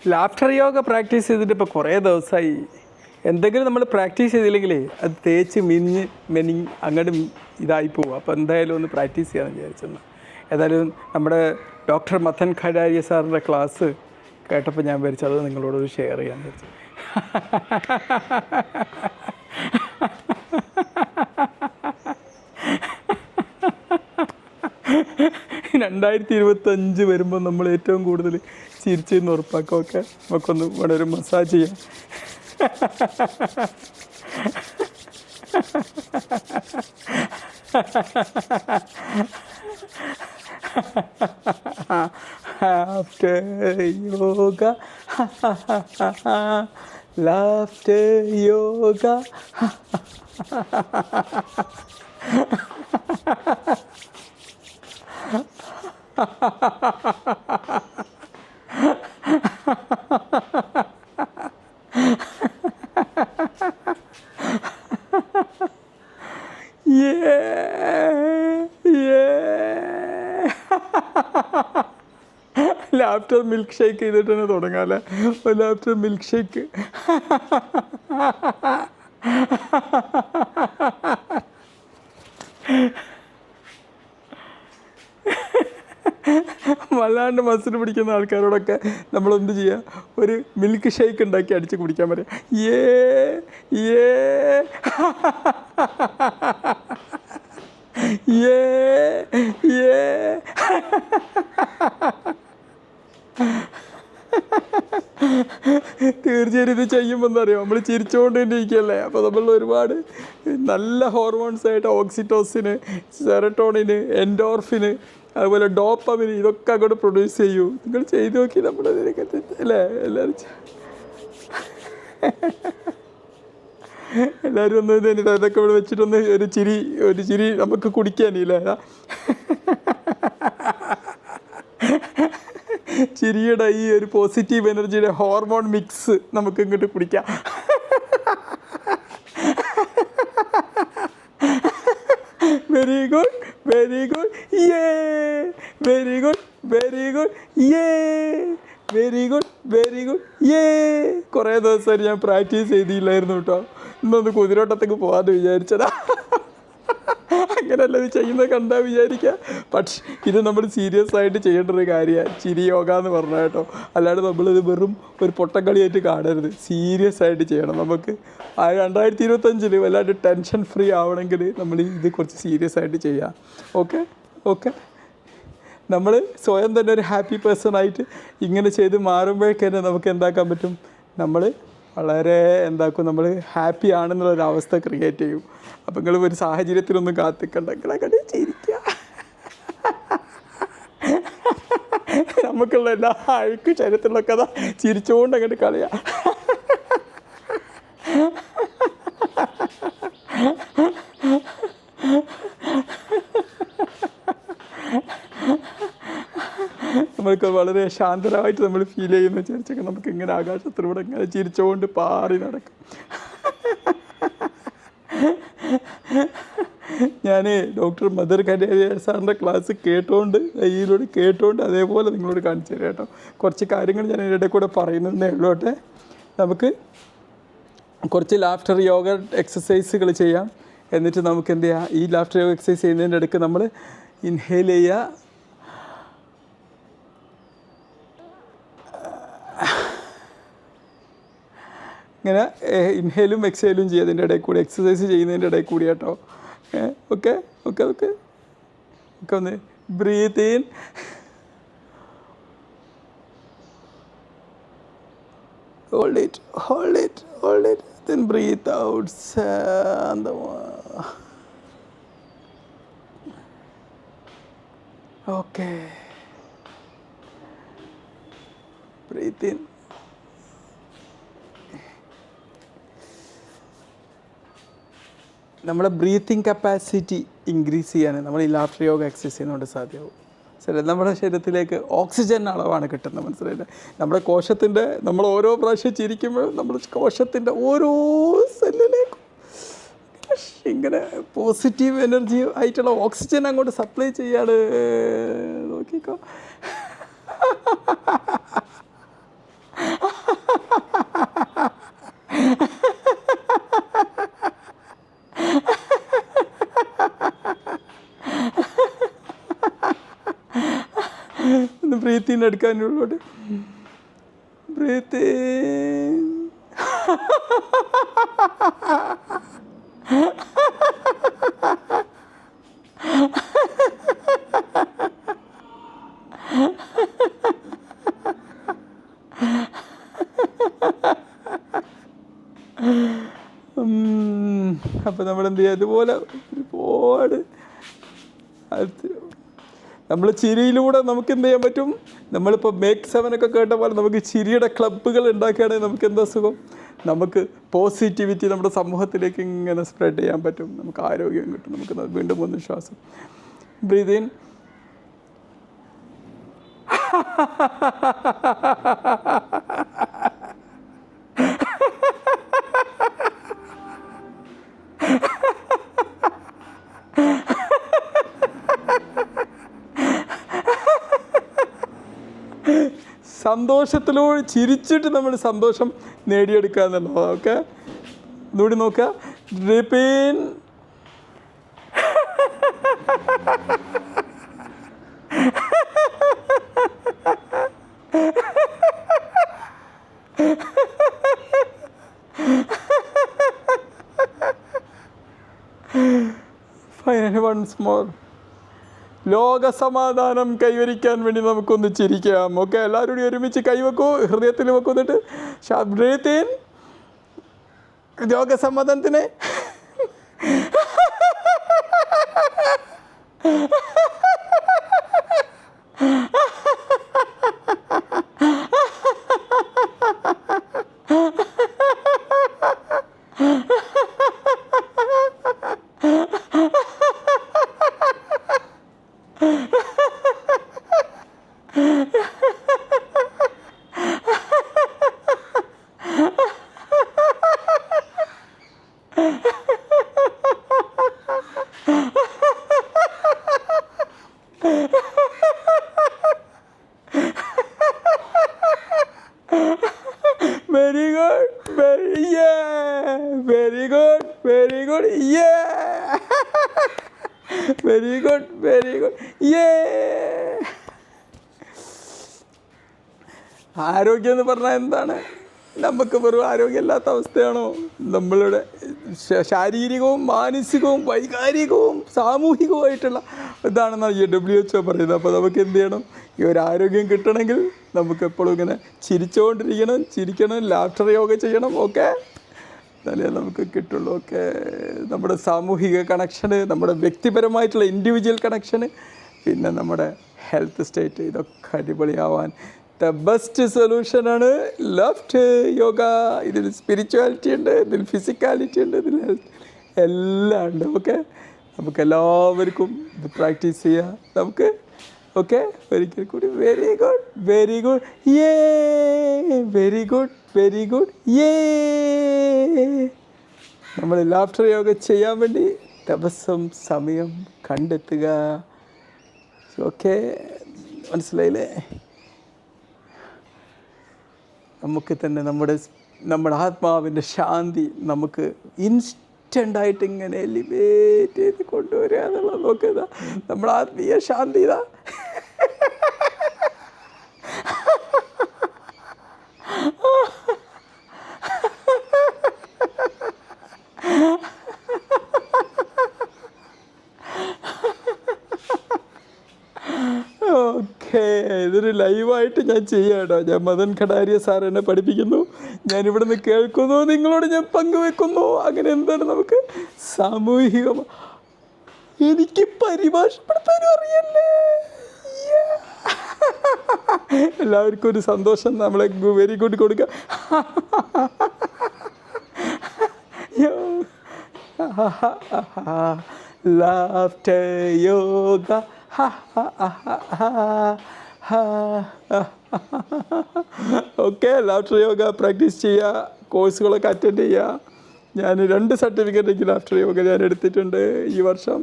Laughter yoga practice ചെയ്തിട്ട് ഇപ്പോൾ കുറേ ദിവസമായി. എന്തെങ്കിലും നമ്മൾ പ്രാക്ടീസ് ചെയ്തില്ലെങ്കിലേ അത് തേച്ച് മെനി അങ്ങോട്ട് ഇതായി പോകും. അപ്പോൾ എന്തായാലും ഒന്ന് പ്രാക്ടീസ് ചെയ്യാമെന്ന് വിചാരിച്ചെന്ന്. ഏതായാലും നമ്മുടെ ഡോക്ടർ മഥൻ ഖഡാരിയ സാറിൻ്റെ ക്ലാസ് കേട്ടപ്പോൾ ഞാൻ വിചാരിച്ചു അത് നിങ്ങളോടൊരു ഷെയർ ചെയ്യാൻ വിചാരിച്ചു. 2025 വരുമ്പോൾ നമ്മൾ ഏറ്റവും കൂടുതൽ ചിരിച്ചെന്ന് ഉറപ്പാക്കാം. ഓക്കെ, നമുക്കൊന്ന് ഇവിടെ ഒരു മസാജ് ചെയ്യാം. After yoga, laughter yoga. Laughter milkshake ചെയ്തിട്ട് തന്നെ തുടങ്ങാല്ലേ? Laughter milkshake. വല്ലാണ്ട് മസിൽ പിടിക്കുന്ന ആൾക്കാരോടൊക്കെ നമ്മളെന്ത് ചെയ്യുക, ഒരു മിൽക്ക് ഷേക്ക് ഉണ്ടാക്കി അടിച്ച് കുടിക്കാൻ പറയാം. തീർച്ചയായും ഇത് ചെയ്യുമ്പോൾ എന്താ അറിയാം, നമ്മൾ ചിരിച്ചുകൊണ്ട് തന്നെ ഇരിക്കുകയല്ലേ. അപ്പോൾ നമ്മൾ ഒരുപാട് നല്ല ഹോർമോൺസ് ആയിട്ട് ഓക്സിറ്റോസിന്, സെറട്ടോണിന്, എൻഡോർഫിന്, അതുപോലെ ഡോപ്പമിന്, ഇതൊക്കെ അങ്ങോട്ട് പ്രൊഡ്യൂസ് ചെയ്യൂ. നിങ്ങൾ ചെയ്ത് നോക്കി നമ്മളതിനൊക്കെ അല്ലേ? എല്ലാവരും ഒന്ന് തന്നെ അതൊക്കെ ഇവിടെ വെച്ചിട്ടൊന്ന് ഒരു ചിരി നമുക്ക് കുടിക്കാനില്ലേ? ചിരിയുടെ ഈ ഒരു പോസിറ്റീവ് എനർജിയുടെ ഹോർമോൺ മിക്സ് നമുക്ക് ഇങ്ങോട്ട് കുടിക്കാം. Very good, very good, very good, very good, very good, very good. കുറേ ദിവസമായിട്ട് ഞാൻ പ്രാക്ടീസ് ചെയ്തില്ലായിരുന്നു കേട്ടോ. ഇന്നൊന്ന് കുതിരോട്ടത്തേക്ക് പോകാമെന്ന് വിചാരിച്ചതാ. അങ്ങനെയല്ല ഇത് ചെയ്യുന്നത് കണ്ടാൽ വിചാരിക്കുക. പക്ഷേ ഇത് നമ്മൾ സീരിയസ് ആയിട്ട് ചെയ്യേണ്ട ഒരു കാര്യമാണ് ചിരി യോഗ എന്ന് പറഞ്ഞാൽ കേട്ടോ. അല്ലാണ്ട് നമ്മളിത് വെറും ഒരു പൊട്ടക്കളിയായിട്ട് കാണരുത്, സീരിയസ് ആയിട്ട് ചെയ്യണം. നമുക്ക് 2025 വല്ലാണ്ട് ടെൻഷൻ ഫ്രീ ആവണമെങ്കിൽ നമ്മൾ ഇത് കുറച്ച് സീരിയസ് ആയിട്ട് ചെയ്യാം. ഓക്കെ നമ്മൾ സ്വയം തന്നെ ഒരു ഹാപ്പി പേഴ്സണായിട്ട് ഇങ്ങനെ ചെയ്ത് മാറുമ്പോഴേക്കന്നെ നമുക്ക് എന്താക്കാൻ പറ്റും, നമ്മൾ വളരെ നമ്മൾ ഹാപ്പി ആണെന്നുള്ളൊരവസ്ഥ ക്രിയേറ്റ് ചെയ്യും. അപ്പം നിങ്ങൾ ഒരു സാഹചര്യത്തിലൊന്നും കാത്തിക്കണ്ട, നിങ്ങളങ്ങനെ ചിരിക്കുക. നമുക്കുള്ള എല്ലാ അഴുക്ക് ശരീരത്തിലുള്ള കഥ ചിരിച്ചുകൊണ്ട് അങ്ങോട്ട് കളയാം. നമ്മൾക്ക് വളരെ ശാന്തരായിട്ട് നമ്മൾ ഫീൽ ചെയ്യുന്ന വിചാരിച്ചൊക്കെ നമുക്ക് ഇങ്ങനെ ആകാശത്തിലൂടെ ഇങ്ങനെ ചിരിച്ചുകൊണ്ട് പാറി നടക്കും. ഞാൻ ഡോക്ടർ മദർ ഖഡാരിയ സാറിൻ്റെ ക്ലാസ് കേട്ടോണ്ട് അതേപോലെ നിങ്ങളോട് കാണിച്ചു തരാം കേട്ടോ. കുറച്ച് കാര്യങ്ങൾ ഞാൻ ഇതിൻ്റെ കൂടെ പറയുന്നതേ ഉള്ളൂട്ടെ. നമുക്ക് കുറച്ച് ലാഫ്റ്റർ യോഗ എക്സസൈസുകൾ ചെയ്യാം. എന്നിട്ട് നമുക്ക് എന്ത് ചെയ്യാം, ഈ ലാഫ്റ്റർ യോഗ എക്സസൈസ് ചെയ്യുന്നതിൻ്റെ ഇടയ്ക്ക് നമ്മൾ ഇൻഹേൽ ചെയ്യുക, ഇങ്ങനെ ഇൻഹേലും എക്സേലും ചെയ്യുക. അതിൻ്റെ ഇടയിൽ കൂടി എക്സസൈസ് ചെയ്യുന്നതിൻ്റെ ഇടയിൽ കൂടി കേട്ടോ. ഓക്കെ ഒന്ന് breathe in, hold it, then breathe out. Okay, breathe in. നമ്മുടെ ബ്രീത്തിങ് കപ്പാസിറ്റി ഇൻക്രീസ് ചെയ്യാൻ നമ്മൾ ഈ ലാഫ്റ്റർ യോഗ എക്സസൈസ് ചെയ്യുന്നതുകൊണ്ട് സാധ്യമാവും. ശരി, നമ്മുടെ ശരീരത്തിലേക്ക് ഓക്സിജൻ അളവാണ് കിട്ടുന്നത്, മനസ്സിലായില്ലേ? നമ്മുടെ കോശത്തിൻ്റെ, നമ്മൾ ഓരോ പ്രാവശ്യം ചിരിക്കുമ്പോഴും നമ്മുടെ കോശത്തിൻ്റെ ഓരോ സെല്ലിലേക്കും ഇങ്ങനെ പോസിറ്റീവ് എനർജി ആയിട്ടുള്ള ഓക്സിജൻ അങ്ങോട്ട് സപ്ലൈ ചെയ്യാണ്. നോക്കിക്കോ. ബ്രീത്തിങ് എടുക്കാനുള്ളോട്ട്. ബ്രീത്തിങ്. അപ്പോൾ നമ്മളെന്ത് ചെയ്യുക, ഇതുപോലെ ഒരുപാട് നമ്മൾ ചിരിയിലൂടെ നമുക്ക് എന്ത് ചെയ്യാൻ പറ്റും. നമ്മളിപ്പോൾ മേക്ക് 7 ഒക്കെ കേട്ട പോലെ നമുക്ക് ചിരിയുടെ ക്ലബ്ബുകൾ ഉണ്ടാക്കുകയാണെങ്കിൽ നമുക്ക് എന്താ സുഖം. നമുക്ക് പോസിറ്റിവിറ്റി നമ്മുടെ സമൂഹത്തിലേക്ക് ഇങ്ങനെ സ്പ്രെഡ് ചെയ്യാൻ പറ്റും. നമുക്ക് ആരോഗ്യം കിട്ടും. നമുക്ക് വീണ്ടും ഒന്ന് ശ്വാസം. Breath in. സന്തോഷത്തിലൂടെ ചിരിച്ചിട്ട് നമ്മൾ സന്തോഷം നേടിയെടുക്കുക എന്നുള്ളത്. ഓക്കെ, ഒന്നുകൂടി നോക്കുക. റിപ്പീൻ. Finally once more. ലോക സമാധാനം കൈവരിക്കാൻ വേണ്ടി നമുക്കൊന്ന് ചിരിക്കാം. ഓക്കെ, എല്ലാവരും കൂടി ഒരുമിച്ച് കൈവെക്കൂ, ഹൃദയത്തിൽ വെക്കുന്നിട്ട് ബ്രീത്ത് ഇൻ. ലോക സമാധാനത്തിന്. Very good, very good, very good, yeah. Very good, yeah. ആരോഗ്യം എന്ന് പറഞ്ഞാൽ എന്താണ്? നമുക്ക് വെറും ആരോഗ്യമില്ലാത്ത അവസ്ഥയാണോ? നമ്മളുടെ ശാരീരികവും മാനസികവും വൈകാരികവും സാമൂഹികവുമായിട്ടുള്ള ഇതാണെന്നാണ് WHO പറയുന്നത്. അപ്പോൾ നമുക്ക് എന്ത് ചെയ്യണം? ഈ ഒരു ആരോഗ്യം കിട്ടണമെങ്കിൽ നമുക്ക് എപ്പോഴും ഇങ്ങനെ ചിരിക്കണം, ലാഫ്റ്റർ യോഗ ചെയ്യണം. ഓക്കെ, എന്നാലേ നമുക്ക് കിട്ടുള്ളൂ. ഓക്കെ, നമ്മുടെ സാമൂഹിക കണക്ഷന്, നമ്മുടെ വ്യക്തിപരമായിട്ടുള്ള ഇൻഡിവിജ്വൽ കണക്ഷന്, പിന്നെ നമ്മുടെ ഹെൽത്ത് സ്റ്റേറ്റ്, ഇതൊക്കെ അടിപൊളിയാവാൻ ദ ബെസ്റ്റ് സൊല്യൂഷനാണ് ലെഫ്റ്റ് യോഗ. ഇതിൽ സ്പിരിച്വാലിറ്റി ഉണ്ട്, ഇതിൽ ഫിസിക്കാലിറ്റി ഉണ്ട്, ഇതിൽ ഹെൽത്ത് എല്ലാം ഉണ്ട്. ഓക്കെ, നമുക്കെല്ലാവർക്കും ഇത് പ്രാക്ടീസ് ചെയ്യാം. നമുക്ക് ഓക്കെ, ഒരിക്കൽ കൂടി വെരി ഗുഡ്, യേ, വെരി ഗുഡ്, യേ. നമ്മൾ ലാഫ്റ്റർ യോഗ ചെയ്യാൻ വേണ്ടി ദിവസം സമയം കണ്ടെത്തുക. ഓക്കെ, മനസ്സിലായില്ലേ? നമുക്ക് തന്നെ നമ്മുടെ ആത്മാവിൻ്റെ ശാന്തി നമുക്ക് ഇൻസ്റ്റൻ്റായിട്ട് ഇങ്ങനെ എലിവേറ്റ് ചെയ്ത് കൊണ്ടുവരിക എന്നുള്ളത്. നോക്കുക, നമ്മുടെ ആത്മീയ ശാന്തി ഇതാ. ഓക്കെ, ഇതൊരു ലൈവായിട്ട് ഞാൻ ചെയ്യാം കേട്ടോ. ഞാൻ മദൻ ഖടാരിയ സാർ എന്നെ പഠിപ്പിക്കുന്നു, ഞാനിവിടെ നിന്ന് കേൾക്കുന്നു, നിങ്ങളോട് ഞാൻ പങ്കുവെക്കുന്നു. അങ്ങനെ എന്താണ് നമുക്ക് സാമൂഹിക, എനിക്ക് പരിഭാഷപ്പെടുത്താനും അറിയല്ലേ. എല്ലാവർക്കും ഒരു സന്തോഷം നമ്മളെ വെരി ഗുഡ് കൊടുക്കുക. Laughter yoga. Okay, laughter yoga practice ചെയ്യുക, കോഴ്സുകളൊക്കെ അറ്റൻഡ് ചെയ്യുക. ഞാൻ 2 സർട്ടിഫിക്കറ്റ് ലാഫ്റ്റർ യോഗ ഞാൻ എടുത്തിട്ടുണ്ട് ഈ വർഷം.